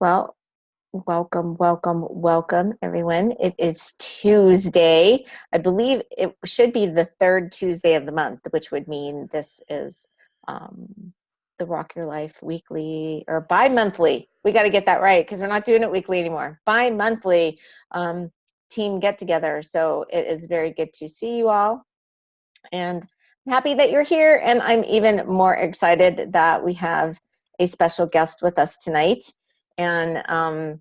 Well, welcome, everyone. It is Tuesday. I believe it should be the third Tuesday of the month, which would mean this is the Rock Your Life weekly or bi-monthly. We got to get that right because we're not doing it weekly anymore. Bi-monthly team get together. So it is very good to see you all. And I'm happy that you're here. And I'm even more excited that we have a special guest with us tonight. And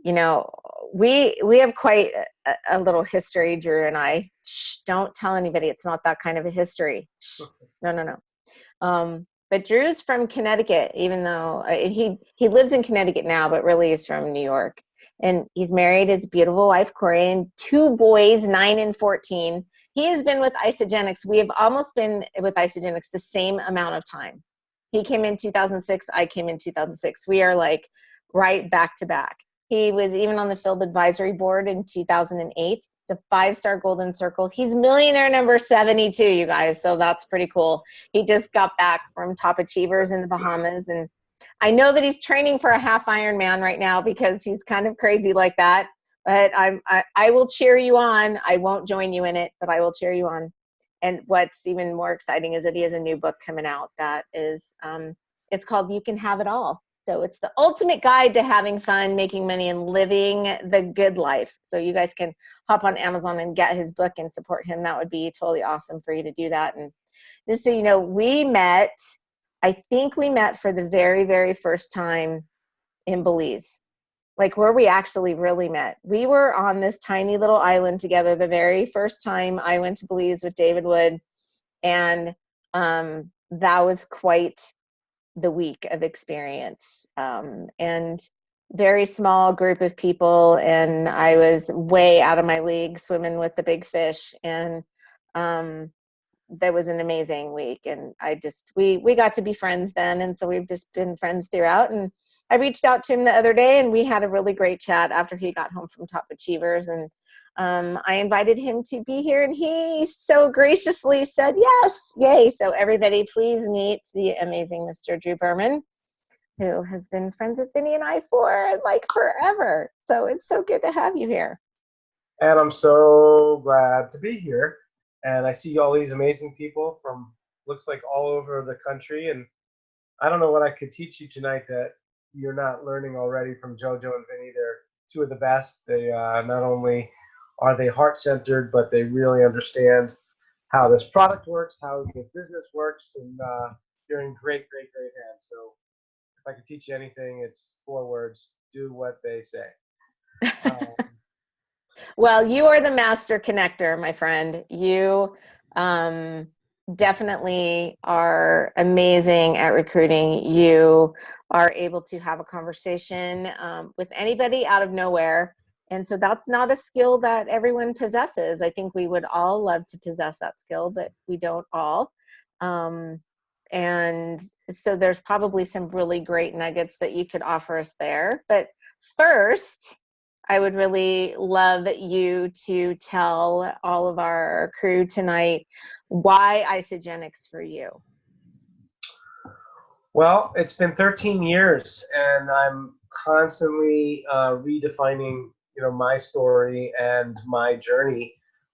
you know, we have quite a little history, Drew and I. Shh, don't tell anybody. It's not that kind of a history. Shh, no. But Drew's from Connecticut, even though he lives in Connecticut now, but really is from New York. And he's married his beautiful wife, Corey, and two boys, 9 and 14. He has been with Isagenix. We have almost been with Isagenix the same amount of time. He came in 2006. I came in 2006. We are like right back to back. He was even on the field advisory board in 2008. It's a 5-star golden circle. He's millionaire number 72, you guys. So that's pretty cool. He just got back from Top Achievers in the Bahamas. And I know that he's training for a half Ironman right now because he's kind of crazy like that. But I will cheer you on. I won't join you in it, but I will cheer you on. And what's even more exciting is that he has a new book coming out that is, it's called You Can Have It All. So it's the ultimate guide to having fun, making money, and living the good life. So you guys can hop on Amazon and get his book and support him. That would be totally awesome for you to do that. And just so you know, I think we met for the very, very first time in Belize, like where we actually really met. We were on this tiny little island together the very first time I went to Belize with David Wood. And that was quite the week of experience, and very small group of people, and I was way out of my league swimming with the big fish, and that was an amazing week. And we got to be friends then, and so we've just been friends throughout. And I reached out to him the other day and we had a really great chat after he got home from Top Achievers, and I invited him to be here, and he so graciously said yes. Yay. So everybody, please meet the amazing Mr. Drew Berman, who has been friends with Vinny and I for like forever. So it's so good to have you here. And I'm so glad to be here. And I see all these amazing people from, looks like all over the country. And I don't know what I could teach you tonight that you're not learning already from JoJo and Vinny. They're two of the best. They not only are they heart-centered, but they really understand how this product works, how this business works, and you're in great, great, great hands. So if I could teach you anything, it's 4 words: do what they say. Well, you are the master connector, my friend. You definitely are amazing at recruiting. You are able to have a conversation with anybody out of nowhere. And so that's not a skill that everyone possesses. I think we would all love to possess that skill, but we don't all. And so there's probably some really great nuggets that you could offer us there. But first, I would really love you to tell all of our crew tonight why Isagenix for you. Well, it's been 13 years, and I'm constantly redefining, my story and my journey.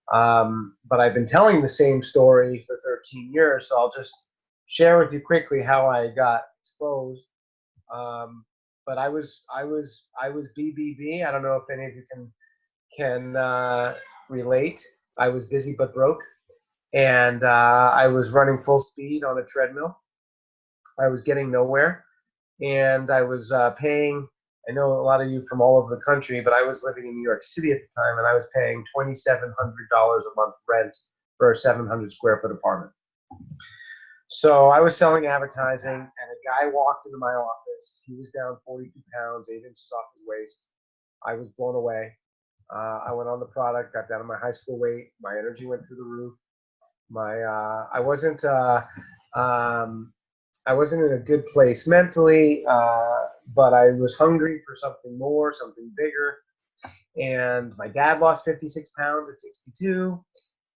But I've been telling the same story for 13 years, so I'll just share with you quickly how I got exposed. But I was BBB. I don't know if any of you can relate. I was busy but broke, and I was running full speed on a treadmill. I was getting nowhere, and I was paying. I know a lot of you from all over the country, but I was living in New York City at the time, and I was paying $2,700 a month rent for a 700 square foot apartment. So I was selling advertising, and a guy walked into my office. He was down 42 pounds, 8 inches off his waist. I was blown away. I went on the product, got down to my high school weight. My energy went through the roof. I wasn't in a good place mentally, but I was hungry for something more, something bigger. And my dad lost 56 pounds at 62,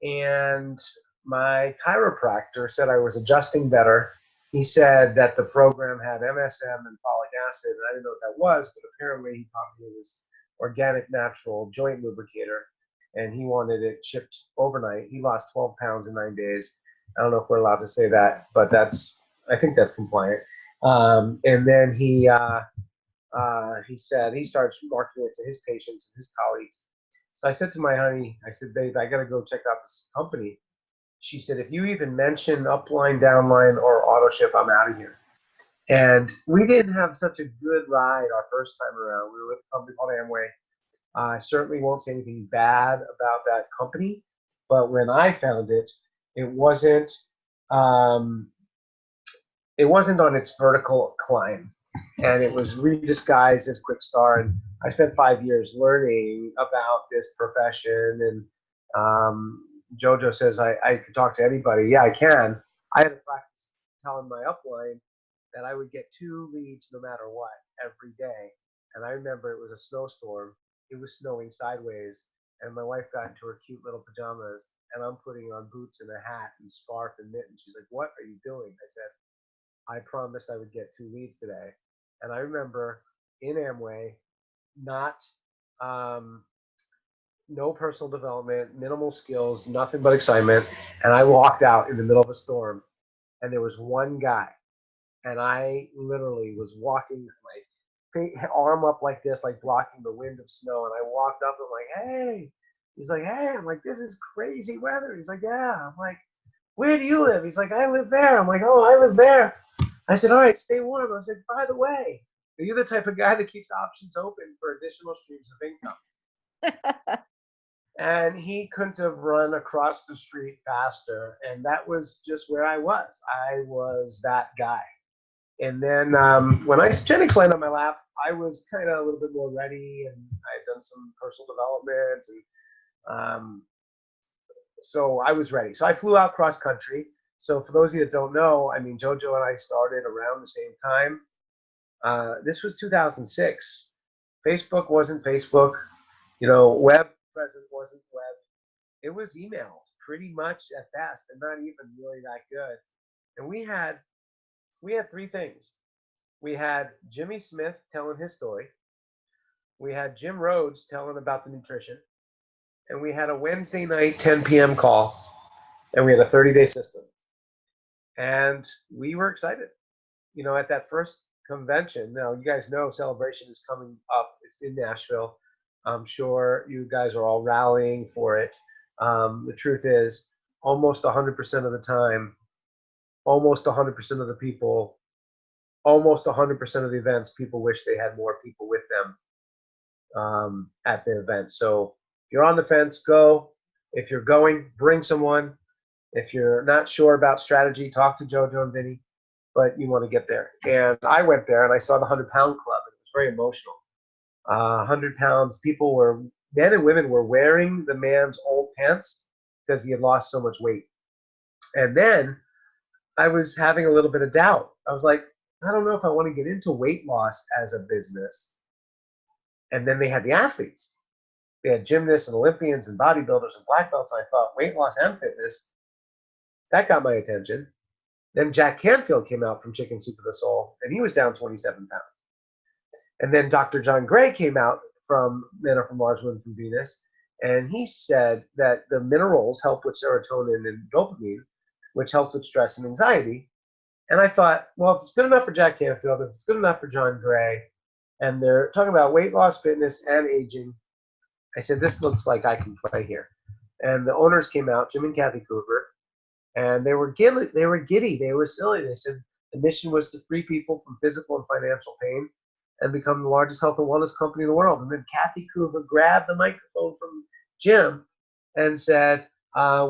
and my chiropractor said I was adjusting better, he said that the program had MSM and folic acid, and I didn't know what that was, but apparently he taught me it was organic, natural joint lubricator, and he wanted it shipped overnight. He lost 12 pounds in 9 days. I don't know if we're allowed to say that, but I think that's compliant. And then he said he starts marketing it to his patients and his colleagues. So I said to my honey, I said, babe, I got to go check out this company. She said, if you even mention upline, downline, or auto ship, I'm out of here. And we didn't have such a good ride our first time around. We were with a company called Amway. I certainly won't say anything bad about that company, but when I found it, it wasn't um, it wasn't on its vertical climb, and it was redisguised as Quickstar. And I spent 5 years learning about this profession. And Jojo says I could talk to anybody. Yeah, I can. I had to practice telling my upline that I would get 2 leads no matter what every day. And I remember it was a snowstorm. It was snowing sideways, and my wife got into her cute little pajamas, and I'm putting on boots and a hat and scarf and mittens. She's like, "What are you doing?" I said, I promised I would get 2 leads today. And I remember in Amway, not no personal development, minimal skills, nothing but excitement. And I walked out in the middle of a storm, and there was one guy, and I literally was walking my arm up like this, like blocking the wind of snow. And I walked up and I'm like, hey. He's like, hey. I'm like, this is crazy weather. He's like, yeah. I'm like, where do you live? He's like, I live there. I'm like, oh, I live there. I said, all right, stay warm. I said, by the way, are you the type of guy that keeps options open for additional streams of income? And he couldn't have run across the street faster. And that was just where I was. I was that guy. And then when Genix landed on my lap, I was kind of a little bit more ready, and I had done some personal development. And so I was ready. So I flew out cross country. So for those of you that don't know, I mean, Jojo and I started around the same time. This was 2006. Facebook wasn't Facebook. Web present wasn't web. It was emails, pretty much at best, and not even really that good. And we had 3 things. We had Jimmy Smith telling his story. We had Jim Rhodes telling about the nutrition. And we had a Wednesday night 10 p.m. call. And we had a 30-day system. And we were excited. At that first convention, now you guys know Celebration is coming up. It's in Nashville. I'm sure you guys are all rallying for it. The truth is, almost 100% of the time, almost 100% of the people, almost 100% of the events, people wish they had more people with them at the event. So if you're on the fence, go. If you're going, bring someone. If you're not sure about strategy, talk to Jojo and Vinny, but you want to get there. And I went there and I saw the 100-pound club. It was very emotional. 100 pounds, men and women were wearing the man's old pants because he had lost so much weight. And then I was having a little bit of doubt. I was like, I don't know if I want to get into weight loss as a business. And then they had the athletes. They had gymnasts and Olympians and bodybuilders and black belts. I thought, weight loss and fitness, that got my attention. Then Jack Canfield came out from Chicken Soup for the Soul, and he was down 27 pounds. And then Dr. John Gray came out from Men Are From Mars, Women From Venus, and he said that the minerals help with serotonin and dopamine, which helps with stress and anxiety. And I thought, well, if it's good enough for Jack Canfield, if it's good enough for John Gray, and they're talking about weight loss, fitness, and aging, I said, this looks like I can play here. And the owners came out, Jim and Kathy Cooper, and they were giddy, they were silly. They said the mission was to free people from physical and financial pain and become the largest health and wellness company in the world. And then Kathy Cooper grabbed the microphone from Jim and said,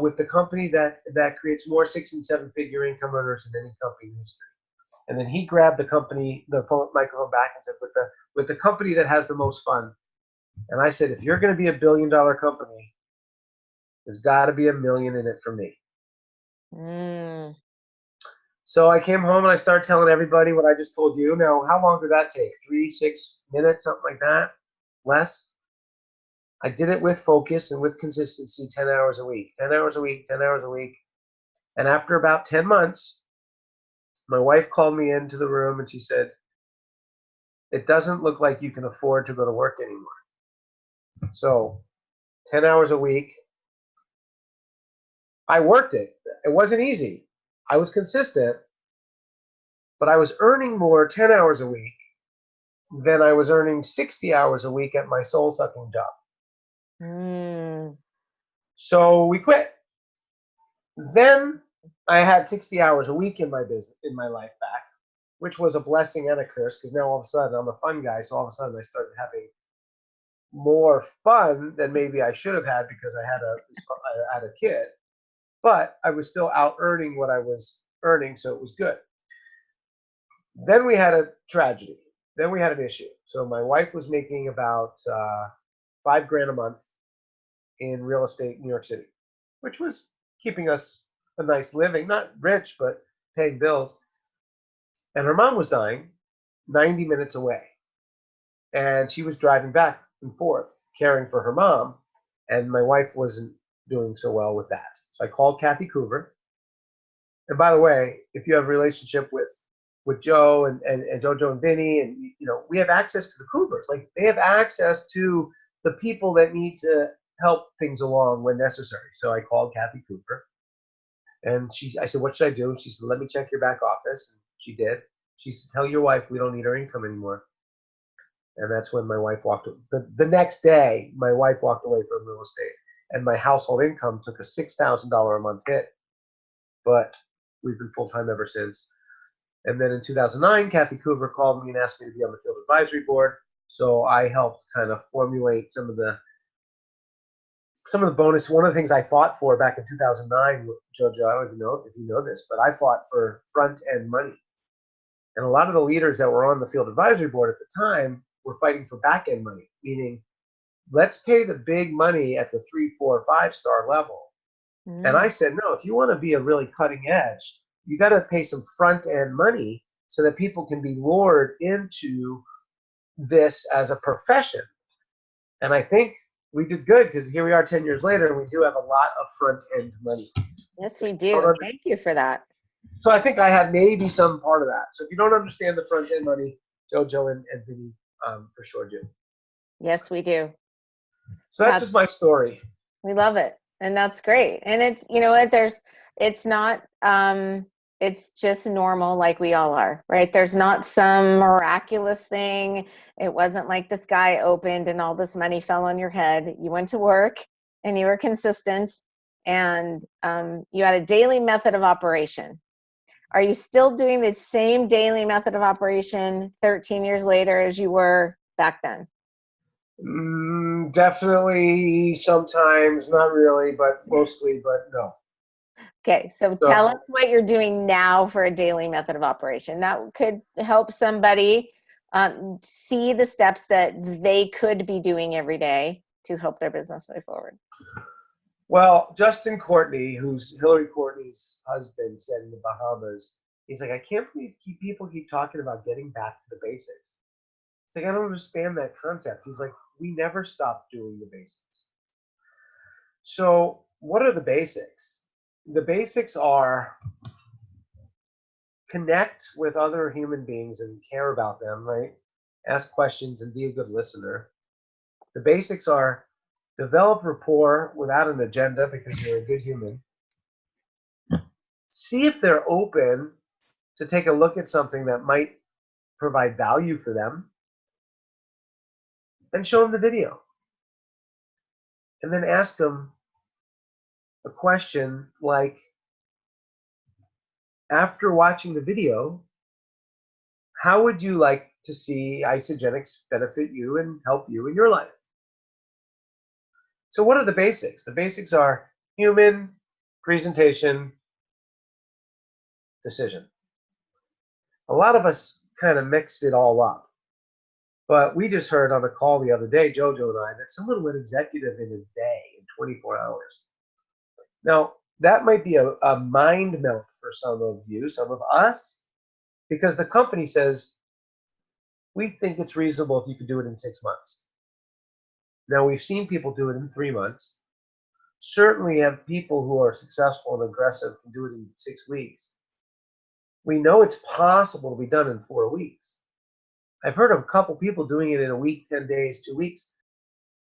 with the company that creates more 6- and 7-figure income earners than any company in history. And then he grabbed the microphone back and said, with the company that has the most fun. And I said, if you're going to be $1 billion company, there's got to be $1 million in it for me. So I came home and I started telling everybody what I just told you. Now, how long did that take? 3-6 minutes, something like that? Less? I did it with focus and with consistency, 10 hours a week, 10 hours a week, 10 hours a week. And after about 10 months, My wife called me into the room and she said, it doesn't look like you can afford to go to work anymore. So 10 hours a week, I worked it. It wasn't easy. I was consistent, but I was earning more 10 hours a week than I was earning 60 hours a week at my soul-sucking job. So we quit. Then I had 60 hours a week in my business, in my life back, which was a blessing and a curse because now all of a sudden I'm a fun guy. So all of a sudden I started having more fun than maybe I should have had because I had a kid. But I was still out earning what I was earning, so it was good. Then we had a tragedy. Then we had an issue. So my wife was making about $5,000 a month in real estate in New York City, which was keeping us a nice living, not rich, but paying bills. And her mom was dying 90 minutes away. And she was driving back and forth, caring for her mom. And my wife wasn't doing so well with that. So I called Kathy Coover. And by the way, if you have a relationship with Joe and Jojo and Vinny, and we have access to the Cougars. Like they have access to the people that need to help things along when necessary. So I called Kathy Cooper, and I said, "What should I do?" And she said, "Let me check your back office." And she did. She said, "Tell your wife we don't need her income anymore." And that's when my wife walked. The next day, my wife walked away from real estate, and my household income took a $6,000 a month hit. But we've been full time ever since. And then in 2009, Kathy Coover called me and asked me to be on the field advisory board. So I helped kind of formulate some of the bonus. One of the things I fought for back in 2009, Jojo, I don't even know if you know this, but I fought for front end money. And a lot of the leaders that were on the field advisory board at the time were fighting for back end money, meaning let's pay the big money at the 3, 4, 5-star level. And I said, no, if you want to be a really cutting edge, you got to pay some front end money so that people can be lured into this as a profession. And I think we did good because here we are 10 years later and we do have a lot of front end money. Yes, we do. Thank you for that. So I think I have maybe some part of that. So if you don't understand the front end money, Jojo and Vinny for sure do. Yes, we do. So that's just my story. We love it. And that's great. And it's, it's not, it's just normal like we all are, right? There's not some miraculous thing. It wasn't like the sky opened and all this money fell on your head. You went to work and you were consistent and you had a daily method of operation. Are you still doing the same daily method of operation 13 years later as you were back then? Definitely, sometimes, not really, but mostly, but no. Okay, so tell us what you're doing now for a daily method of operation. That could help somebody see the steps that they could be doing every day to help their business move forward. Well, Justin Courtney, who's Hillary Courtney's husband, said in the Bahamas, he's like, I can't believe people keep talking about getting back to the basics. It's like, I don't understand that concept. He's like, we never stop doing the basics. So what are the basics? The basics are connect with other human beings and care about them, right? Ask questions and be a good listener. The basics are develop rapport without an agenda because you're a good human. See if they're open to take a look at something that might provide value for them and show them the video. And then ask them a question like, after watching the video, how would you like to see Isogenics benefit you and help you in your life? So what are the basics? The basics are human, presentation, decision. A lot of us kind of mix it all up. But we just heard on a call the other day, Jojo and I, that someone went executive in a day, in 24 hours. Now, that might be a mind melt for some of you, some of us, because the company says, we think it's reasonable if you can do it in 6 months. Now, we've seen people do it in 3 months. Certainly have people who are successful and aggressive can do it in 6 weeks. We know it's possible to be done in 4 weeks. I've heard of a couple people doing it in a week, 10 days, 2 weeks.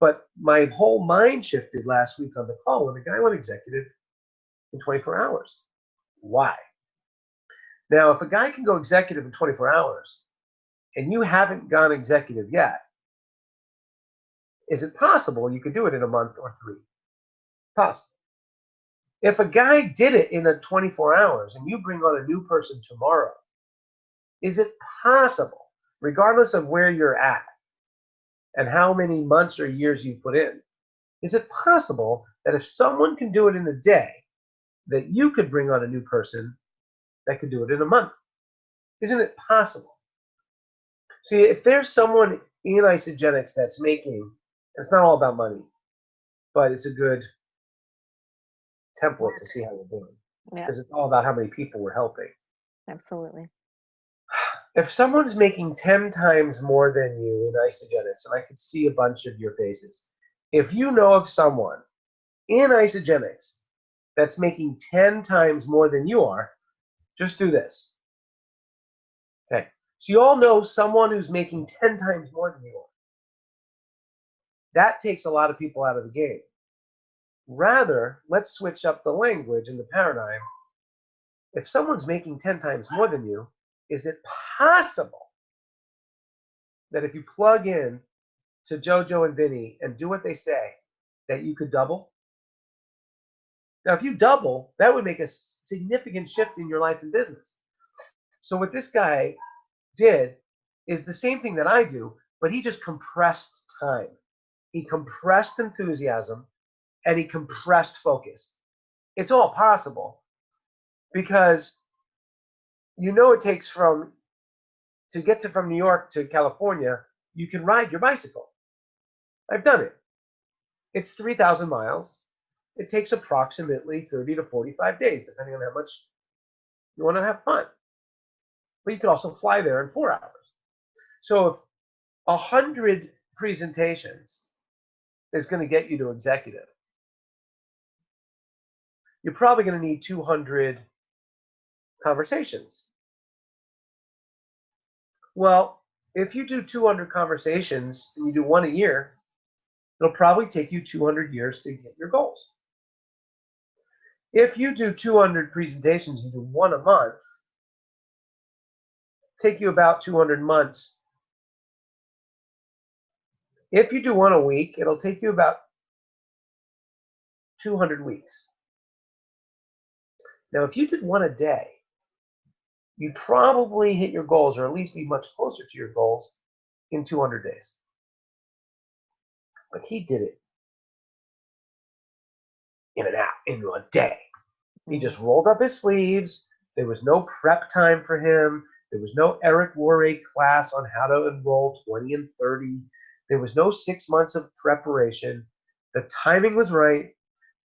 But my whole mind shifted last week on the call when the guy went executive in 24 hours. Why? Now, if a guy can go executive in 24 hours and you haven't gone executive yet, is it possible you could do it in a month or 3? Possible. If a guy did it in a 24 hours and you bring on a new person tomorrow, is it possible, regardless of where you're at and how many months or years you put in, is it possible that if someone can do it in a day, that you could bring on a new person that could do it in a month? Isn't it possible? See, if there's someone in isogenics that's making, it's not all about money, but it's a good template to see how we're doing. Because it's all about how many people we're helping. Absolutely. If someone's making 10 times more than you in isogenics, and I could see a bunch of your faces, if you know of someone in isogenics that's making 10 times more than you are, just do this. Okay. So you all know someone who's making 10 times more than you are. That takes a lot of people out of the game. Rather, let's switch up the language and the paradigm. If someone's making 10 times more than you, is it possible that if you plug in to JoJo and Vinny and do what they say, that you could double? Now, if you double, that would make a significant shift in your life and business. So what this guy did is the same thing that I do, but he just compressed time. He compressed enthusiasm, and he compressed focus. It's all possible because you know it takes to get from New York to California, you can ride your bicycle. I've done it. It's 3,000 miles. It takes approximately 30 to 45 days, depending on how much you want to have fun. But you could also fly there in 4 hours. So if 100 presentations is going to get you to executive, you're probably going to need 200 conversations. Well, if you do 200 conversations and you do one a year, it'll probably take you 200 years to get your goals. If you do 200 presentations, you do one a month, take you about 200 months. If you do one a week, it'll take you about 200 weeks. Now, if you did one a day, you'd probably hit your goals, or at least be much closer to your goals, in 200 days. But he did it in a day. He just rolled up his sleeves. There was no prep time for him. There was no Eric Worre class on how to enroll 20 and 30. There was no 6 months of preparation. The timing was right.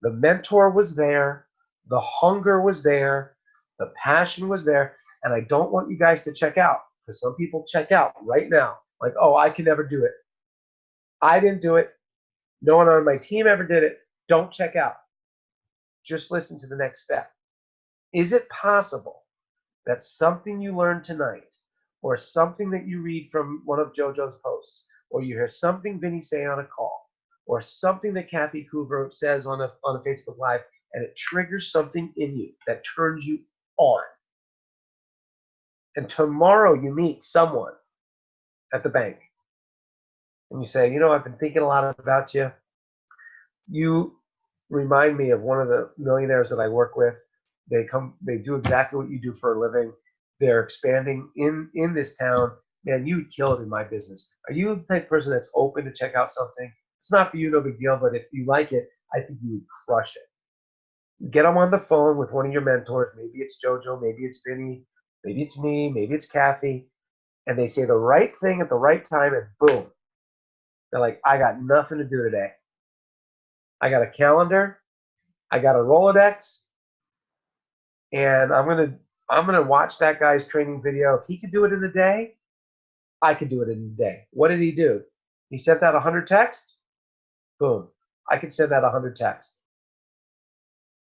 The mentor was there. The hunger was there. The passion was there. And I don't want you guys to check out, because some people check out right now. Like, oh, I can never do it. I didn't do it. No one on my team ever did it. Don't check out. Just listen to the next step. Is it possible that something you learned tonight, or something that you read from one of JoJo's posts, or you hear something Vinny say on a call, or something that Kathy Coover says on a Facebook Live, and it triggers something in you that turns you on? And tomorrow you meet someone at the bank, and you say, you know, I've been thinking a lot about you. You remind me of one of the millionaires that I work with. They do exactly what you do for a living. They're expanding in this town. Man, you would kill it in my business. Are you the type of person that's open to check out something? It's not for you, no big deal, but if you like it, I think you would crush it. You get them on the phone with one of your mentors. Maybe it's JoJo, maybe it's Vinny, maybe it's me, maybe it's Kathy, and they say the right thing at the right time, and boom. They're like, I got nothing to do today. I got a calendar, I got a Rolodex, and I'm gonna watch that guy's training video. If he could do it in a day, I could do it in a day. What did he do? He sent out 100 texts. Boom. I could send out 100 texts.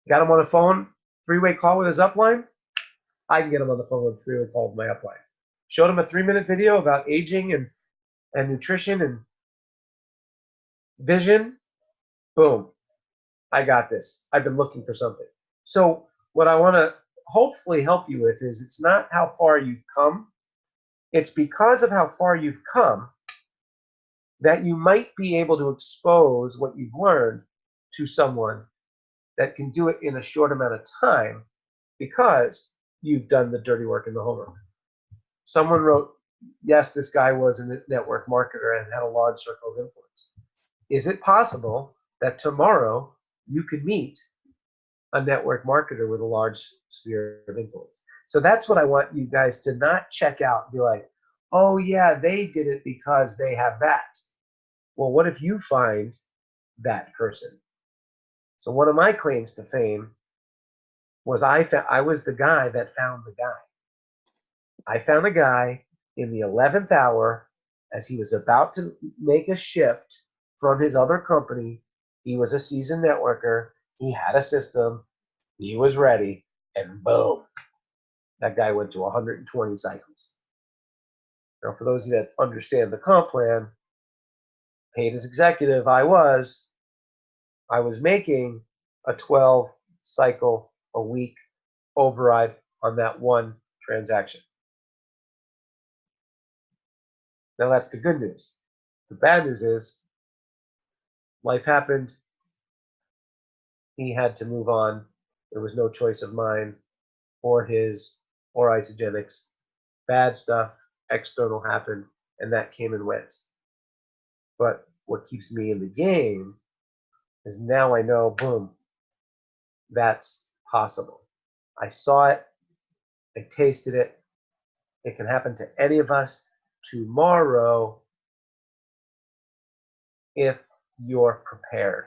Got him on the phone, 3-way call with his upline. I can get them on the phone with 3 or 12 of my upline. Showed them a 3-minute video about aging and nutrition and vision. Boom. I got this. I've been looking for something. So what I want to hopefully help you with is it's not how far you've come. It's because of how far you've come that you might be able to expose what you've learned to someone that can do it in a short amount of time because you've done the dirty work in the homework. Someone wrote, yes, this guy was a network marketer and had a large circle of influence. Is it possible that tomorrow you could meet a network marketer with a large sphere of influence? So that's what I want you guys to not check out and be like, oh yeah, they did it because they have that. Well, what if you find that person? So one of my claims to fame was I was the guy that found the guy. I found a guy in the 11th hour as he was about to make a shift from his other company. He was a seasoned networker. He had a system. He was ready. And boom, that guy went to 120 cycles. Now, for those of you that understand the comp plan, paid as executive, I was making a 12 cycle a week override on that one transaction. Now that's the good news. The bad news is life happened. He had to move on. There was no choice of mine or his or Isagenix. Bad stuff, external happened, and that came and went. But what keeps me in the game is now I know, boom, that's possible. I saw it. I tasted it. It can happen to any of us tomorrow if you're prepared.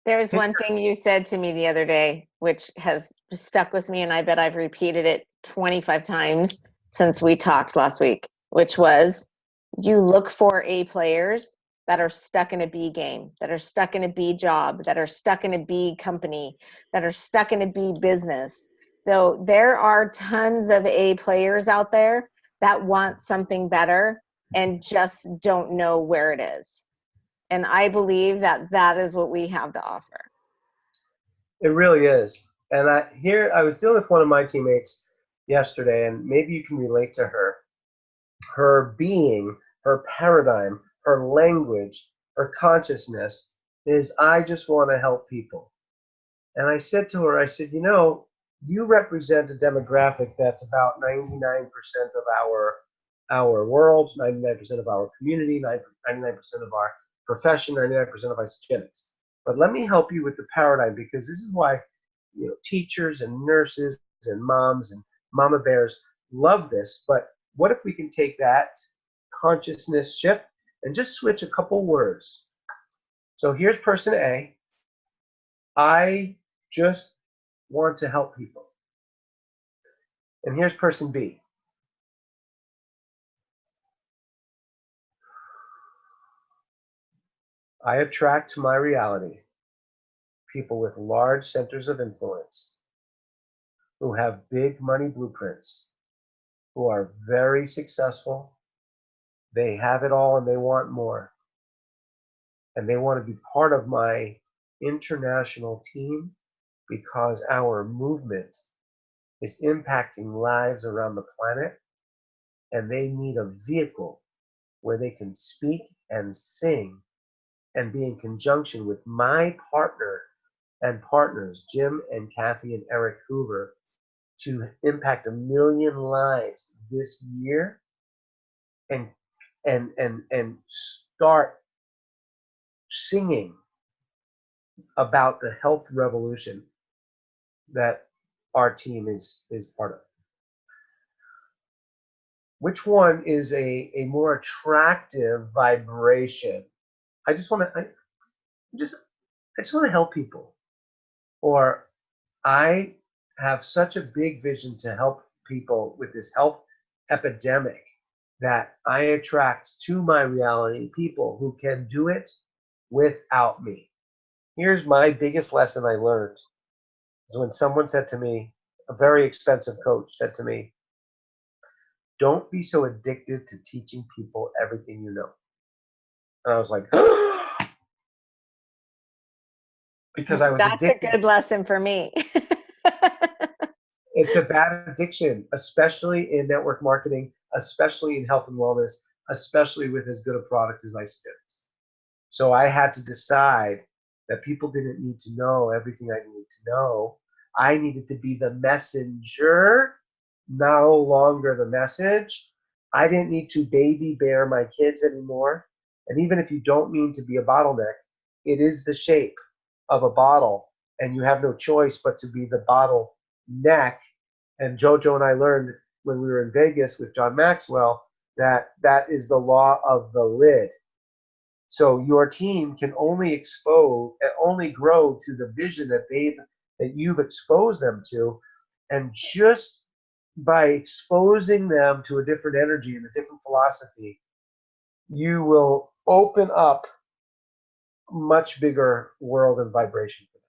There's one thing you said to me the other day, which has stuck with me, and I bet I've repeated it 25 times since we talked last week, which was you look for A players that are stuck in a B game, that are stuck in a B job, that are stuck in a B company, that are stuck in a B business. So there are tons of A players out there that want something better and just don't know where it is. And I believe that that is what we have to offer. It really is. And I was dealing with one of my teammates yesterday, and maybe you can relate to her. Her being, her paradigm, her language, her consciousness is, I just want to help people. And I said to her, I said, you represent a demographic that's about 99% of our world, 99% of our community, 99% of our profession, 99% of Isagenix. But let me help you with the paradigm, because this is why teachers and nurses and moms and mama bears love this. But what if we can take that consciousness shift and just switch a couple words? So here's person A. I just want to help people. And here's person B. I attract to my reality people with large centers of influence who have big money blueprints, who are very successful. They have it all and they want more. And they want to be part of my international team because our movement is impacting lives around the planet, and they need a vehicle where they can speak and sing and be in conjunction with my partner and partners, Jim and Kathy and Eric Hoover, to impact 1 million lives this year and start singing about the health revolution that our team is part of. Which one is a more attractive vibration? I just want to help people. Or I have such a big vision to help people with this health epidemic that I attract to my reality people who can do it without me. Here's my biggest lesson I learned is when someone said to me, a very expensive coach, said to me, don't be so addicted to teaching people everything you know. And I was like, because I was That's a addicted. good lesson for me. It's a bad addiction, especially in network marketing, especially in health and wellness, especially with as good a product as iSpirits. So I had to decide that people didn't need to know everything I needed to know. I needed to be the messenger, no longer the message. I didn't need to baby bear my kids anymore. And even if you don't mean to be a bottleneck, it is the shape of a bottle, and you have no choice but to be the bottle neck. And Jojo and I learned when we were in Vegas with John Maxwell that that is the law of the lid. So your team can only only grow to the vision that you've exposed them to, and just by exposing them to a different energy and a different philosophy, you will open up a much bigger world and vibration for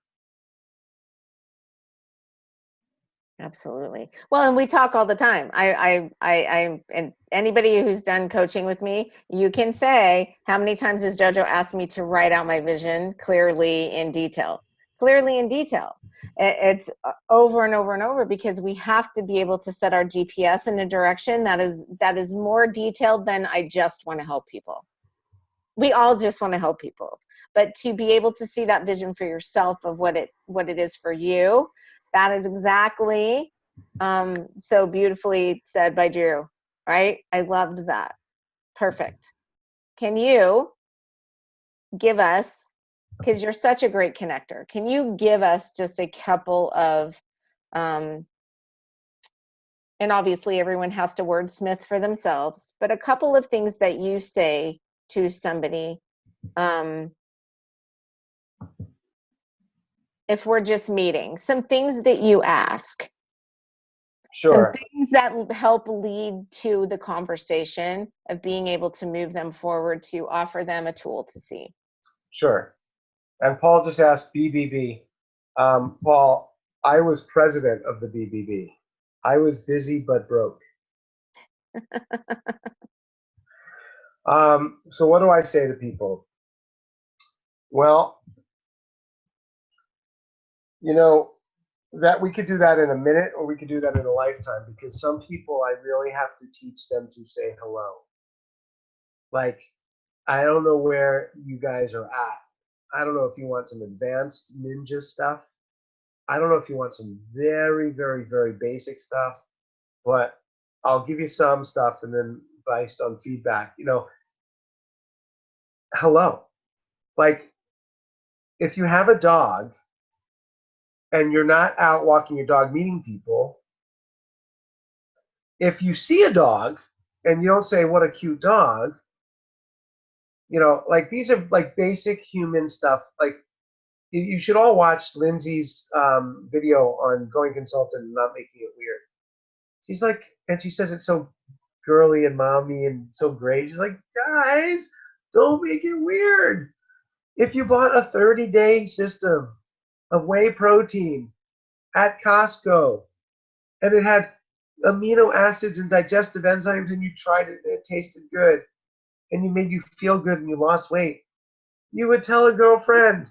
them. Absolutely. Well, and we talk all the time. And anybody who's done coaching with me, you can say, how many times has JoJo asked me to write out my vision clearly in detail? Clearly in detail. It's over and over and over, because we have to be able to set our GPS in a direction that is more detailed than I just want to help people. We all just want to help people, but to be able to see that vision for yourself of what it is for you, that is exactly so beautifully said by Drew, right? I loved that. Perfect. Can you give us, because you're such a great connector, can you give us just a couple of, and obviously everyone has to wordsmith for themselves, but a couple of things that you say to somebody, if we're just meeting, some things that you ask, some Sure, things that help lead to the conversation of being able to move them forward, to offer them a tool to see. sure. And Paul just asked BBB. Paul, I was president of the BBB. I was busy but broke. So what do I say to people? Well, you know, that we could do that in a minute, or we could do that in a lifetime, because some people I really have to teach them to say hello. Like, I don't know where you guys are at. I don't know if you want some advanced ninja stuff. I don't know if you want some very, very, very basic stuff, but I'll give you some stuff, and then based on feedback, hello. Like, if you have a dog and you're not out walking your dog meeting people, if you see a dog and you don't say, what a cute dog, like, these are like basic human stuff. Like, you should all watch Lindsay's video on Going Consultant and Not Making It Weird. She's like, and she says it's so girly and mommy and so great. She's like, guys, don't make it weird. If you bought a 30-day system of whey protein at Costco, and it had amino acids and digestive enzymes, and you tried it and it tasted good, and you made you feel good and you lost weight, you would tell a girlfriend.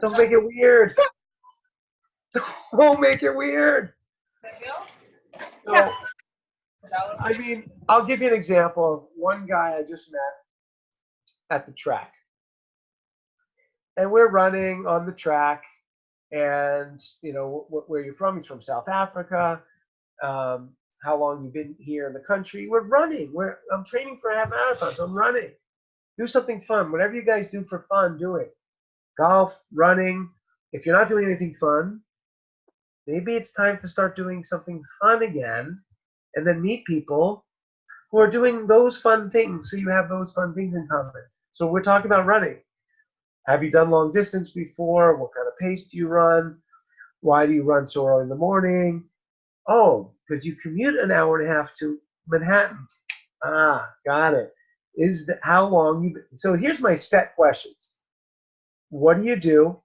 Don't make it weird. Don't make it weird. So, I mean, I'll give you an example of one guy I just met at the track. And we're running on the track, and, where you're from. He's from South Africa. How long you've been here in the country. We're running. I'm training for a half marathon, so I'm running. Do something fun. Whatever you guys do for fun, do it. Golf, running. If you're not doing anything fun, maybe it's time to start doing something fun again, and then meet people who are doing those fun things, so you have those fun things in common. So we're talking about running. Have you done long distance before? What kind of pace do you run? Why do you run so early in the morning? Oh, because you commute an hour and a half to Manhattan. Ah, got it. How long you? So here's my set questions. What do you do?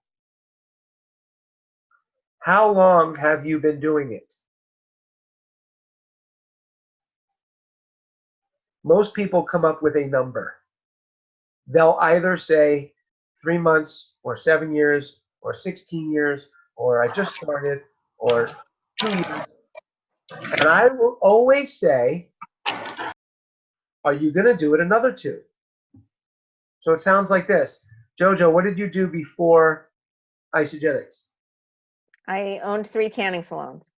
How long have you been doing it? Most people come up with a number. They'll either say 3 months or 7 years or 16 years or I just started or 2 years. And I will always say, are you going to do it another 2? So it sounds like this. Jojo, what did you do before Isogenics? I owned 3 tanning salons.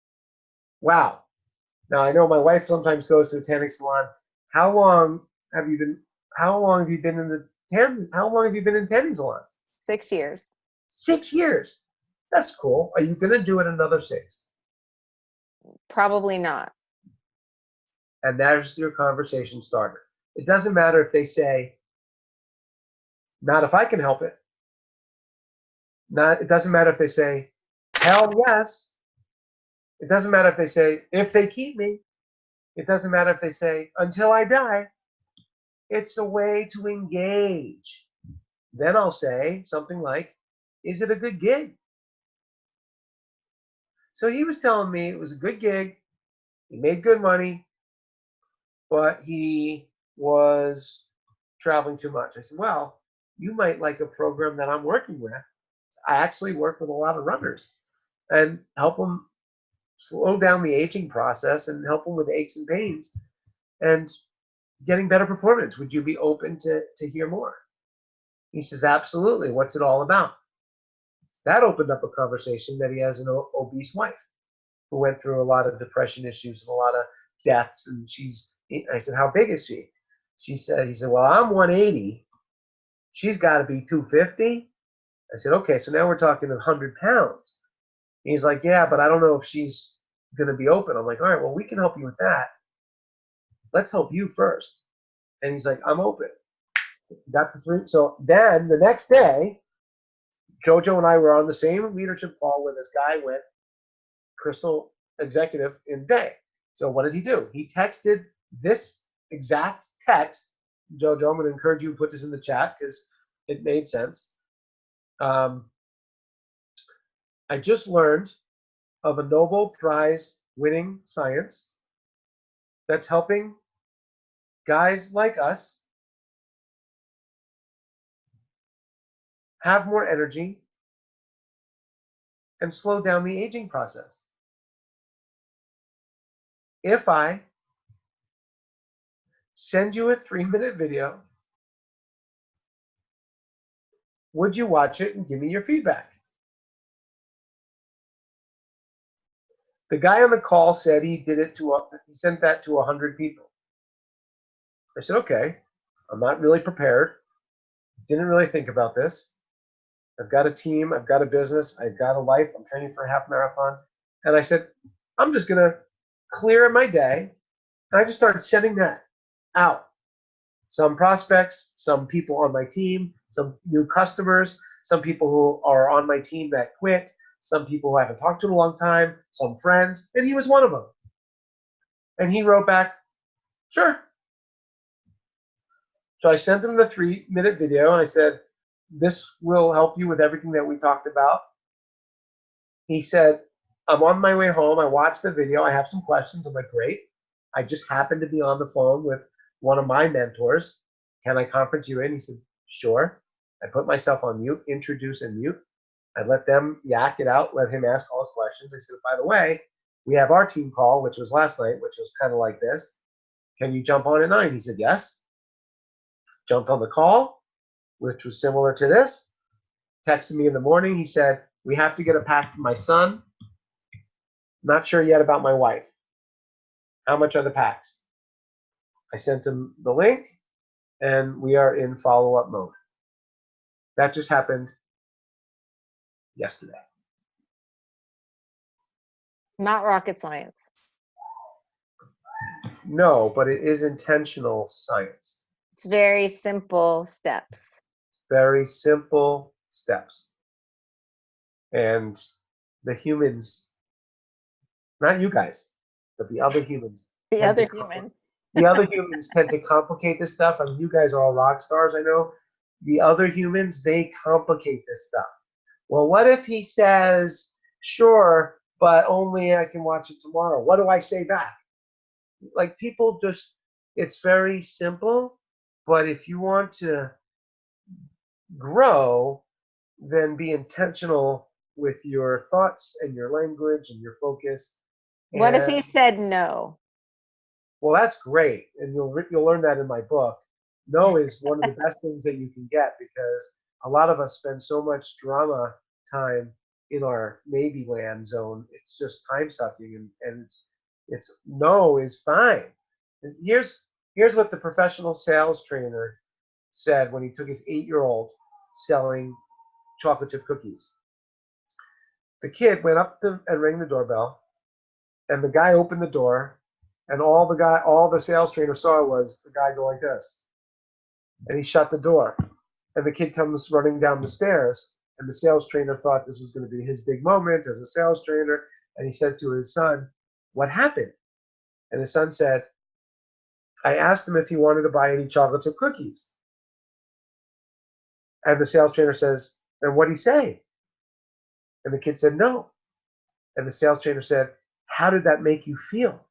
Wow. Now I know my wife sometimes goes to the tanning salon. How long have you been in tanning salons? 6 years. 6 years. That's cool. Are you going to do it another 6? Probably not. And there's your conversation starter. It doesn't matter if they say, not if I can help it. It doesn't matter if they say, hell yes. It doesn't matter if they say, if they keep me. It doesn't matter if they say, until I die. It's a way to engage. Then I'll say something like, is it a good gig? So he was telling me it was a good gig. He made good money, but he was traveling too much. I said, well, you might like a program that I'm working with. I actually work with a lot of runners and help them slow down the aging process and help them with aches and pains and getting better performance. Would you be open to hear more? He says, absolutely. What's it all about? That opened up a conversation that he has an obese wife who went through a lot of depression issues and a lot of deaths. And I said, how big is she? He said, well, I'm 180. She's got to be 250. I said, okay, so now we're talking 100 pounds. He's like, yeah, but I don't know if she's going to be open. I'm like, all right, well, we can help you with that. Let's help you first. And he's like, I'm open. Got the 3. So then the next day, Jojo and I were on the same leadership call where this guy went Crystal executive in day. So what did he do? He texted this exact text. Jojo, I'm going to encourage you to put this in the chat because it made sense. I just learned of a Nobel Prize winning science that's helping guys like us have more energy and slow down the aging process. If I send you a 3-minute video, would you watch it and give me your feedback? The guy on the call said he sent that to 100 people. I said, okay, I'm not really prepared. Didn't really think about this. I've got a team, I've got a business, I've got a life, I'm training for a half marathon. And I said, I'm just going to clear my day. And I just started sending that out. Some prospects, some people on my team, some new customers, some people who are on my team that quit, some people who I haven't talked to in a long time, some friends, and he was one of them. And he wrote back, sure. So I sent him the 3-minute video and I said, this will help you with everything that we talked about. He said, I'm on my way home. I watched the video. I have some questions. I'm like, great. I just happened to be on the phone with one of my mentors. Can I conference you in? He said, sure. I put myself on mute, introduce and mute. I let them yak it out, let him ask all his questions. I said, by the way, we have our team call, which was last night, which was kind of like this. Can you jump on at 9? He said, yes. Jumped on the call, which was similar to this. Texted me in the morning. He said, we have to get a pack for my son. Not sure yet about my wife. How much are the packs? I sent him the link, and we are in follow-up mode. That just happened yesterday. Not rocket science. No, but it is intentional science. It's very simple steps. Very simple steps. And the humans, not you guys, but the other humans. The other humans. The other humans tend to complicate this stuff. I mean, you guys are all rock stars, I know. The other humans, they complicate this stuff. Well, what if he says Sure, but only I can watch it tomorrow. What do I say back? Like people just, it's very simple, but if you want to grow, then be intentional with your thoughts and your language and your focus. What if he And said no? well, that's great, and you'll learn that in my book. No is one of the best things that you can get because a lot of us spend so much drama time in our maybe land zone. It's just time sucking, and it's no is fine. And here's what the professional sales trainer said when he took his 8-year-old selling chocolate chip cookies. The kid went up and rang the doorbell, and the guy opened the door, and all the sales trainer saw was the guy go like this, and he shut the door, and the kid comes running down the stairs, and the sales trainer thought this was going to be his big moment as a sales trainer, and he said to his son, "What happened?" And his son said, "I asked him if he wanted to buy any chocolate chip cookies." And the sales trainer says, "And what'd he say?" And the kid said, "No." And the sales trainer said, "How did that make you feel?"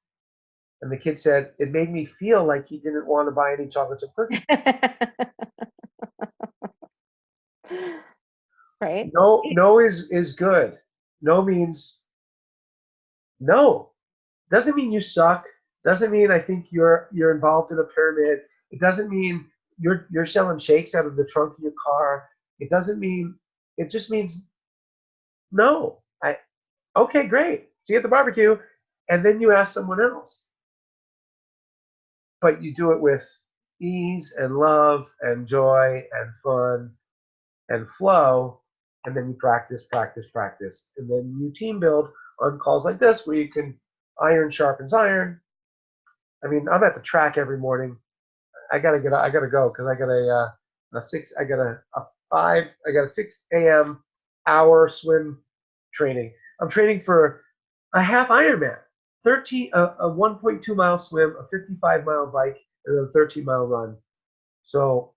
And the kid said, "It made me feel like he didn't want to buy any chocolate chip cookies." Right? No is good. No means no. Doesn't mean you suck. Doesn't mean I think you're involved in a pyramid. It doesn't mean you're selling shakes out of the trunk of your car. It doesn't mean, it just means no. Okay, great. See you at the barbecue. And then you ask someone else. But you do it with ease and love and joy and fun and flow, and then you practice, practice, practice, and then you team build on calls like this where you can iron sharpens iron. I mean, I'm at the track every morning. I gotta go because I got a 6 a.m. hour swim training. I'm training for a half Ironman, 1.2 mile swim, a 55-mile bike, and then a 13-mile run. So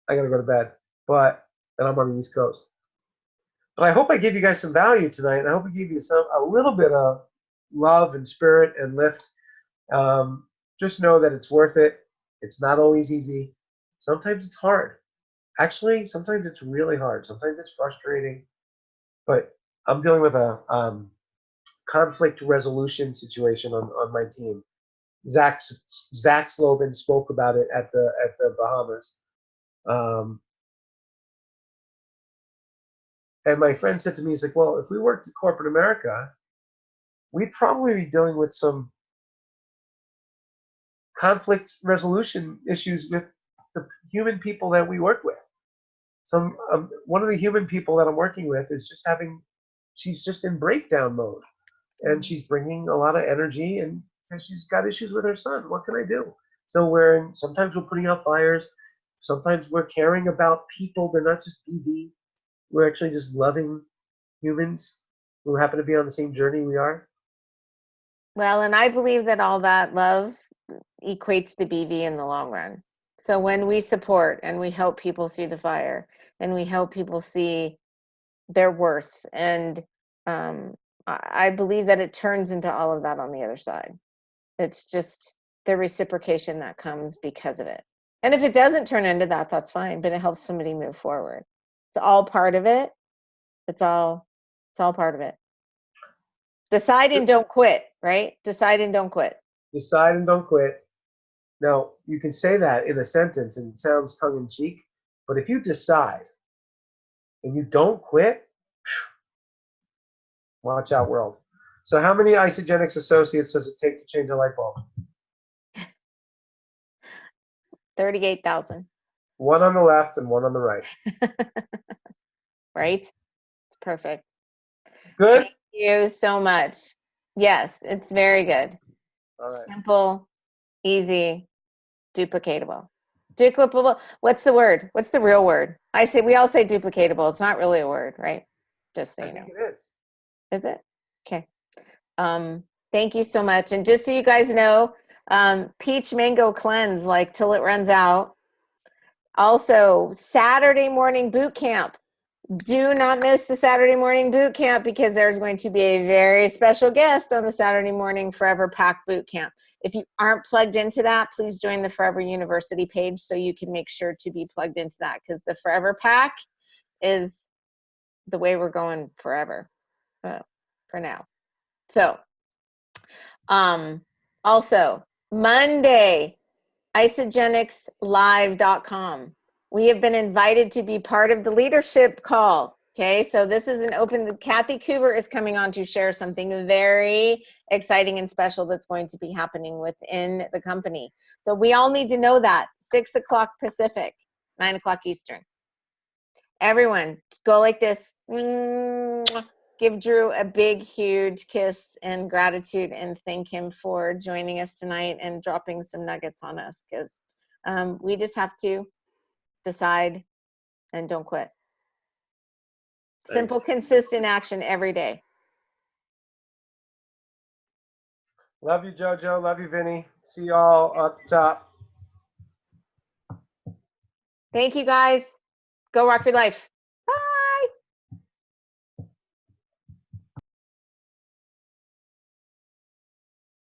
I gotta go to bed, and I'm on the East Coast. But I hope I gave you guys some value tonight, and I hope I gave you a little bit of love and spirit and lift. Just know that it's worth it. It's not always easy. Sometimes it's hard. Actually, sometimes it's really hard. Sometimes it's frustrating. But I'm dealing with a conflict resolution situation on my team. Zach Slobin spoke about it at the Bahamas. And my friend said to me, he's like, well, if we worked in corporate America, we'd probably be dealing with some conflict resolution issues with the human people that we work with. One of the human people that I'm working with is she's just in breakdown mode, and she's bringing a lot of energy, and she's got issues with her son. What can I do? So sometimes we're putting out fires, sometimes we're caring about people. They're not just BV. We're actually just loving humans who happen to be on the same journey we are. Well, and I believe that all that love equates to BV in the long run. So when we support and we help people through the fire and we help people see their worth, and I believe that it turns into all of that on the other side. It's just the reciprocation that comes because of it. And if it doesn't turn into that, that's fine, but it helps somebody move forward. It's all part of it. It's all part of it. Decide and don't quit, right? Decide and don't quit. Decide and don't quit. Now, you can say that in a sentence and it sounds tongue in cheek, but if you decide and you don't quit, watch out, world. So, how many Isogenics associates does it take to change a light bulb? 38,000. One on the left and one on the right. Right? It's perfect. Good? Thank you so much. Yes, it's very good. All right. Simple, easy, duplicatable. Duplicable. What's the word? What's the real word? We all say duplicatable. It's not really a word, right? Just so you know. I think it is. Is it? Okay. Thank you so much. And just so you guys know, peach mango cleanse, like till it runs out. Also, Saturday morning boot camp. Do not miss the Saturday morning boot camp because there's going to be a very special guest on the Saturday morning Forever Pack boot camp. If you aren't plugged into that, please join the Forever University page so you can make sure to be plugged into that, because the Forever Pack is the way we're going forever for now. So also Monday, isogenicslive.com. We have been invited to be part of the leadership call. Okay, so this is an open, Kathy Coover is coming on to share something very exciting and special that's going to be happening within the company. So we all need to know that. 6 o'clock Pacific, 9 o'clock Eastern. Everyone, go like this. Give Drew a big, huge kiss and gratitude and thank him for joining us tonight and dropping some nuggets on us, because we just have to decide and don't quit. Simple, consistent action every day. Love you, JoJo. Love you, Vinny. See you all up top. Thank you, guys. Go rock your life.